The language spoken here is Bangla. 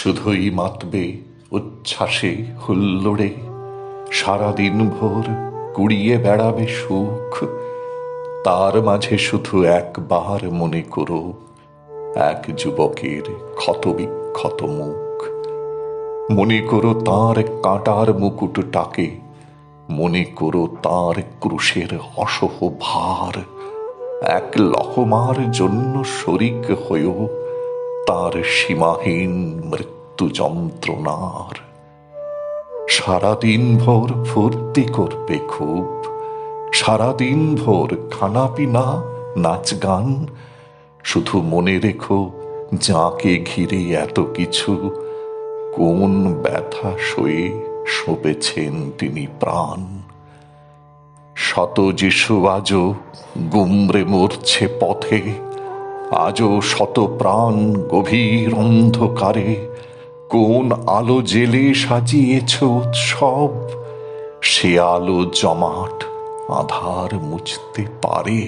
শুধুই মাতবে উচ্ছ্বাসে হুল্লোড়ে, সারাদিন ভোর কুড়িয়ে বেড়াবে সুখ। তার মাঝে শুধু একবার মনে করো এক যুবকের ক্ষতবিক্ষত মুখ। মনে করো তার কাঁটার মুকুটটাকে, মনে করো তার ক্রুশের অসহ ভার। এক লহমার জন্য শরিক হয়েও তার সীমাহীন মৃত্যু যন্ত্রণার। সারাদিন ভোর ফুর্তি করবে খুব, সারাদিন ভোর খানাপিনা নাচ গান। শুধু মনে রেখো যাকে ঘিরে এত কিছু, কোন ব্যথা সয়ে সঁপেছেন তিনি প্রাণ। শত যিশু আজও গুমরে মরছে পথে, আজও শত প্রাণ গভীর অন্ধকারে। কোন আলো জেলে সাজিয়েছ উৎসব, সে আলো জমাট আধার মুছতে পারে?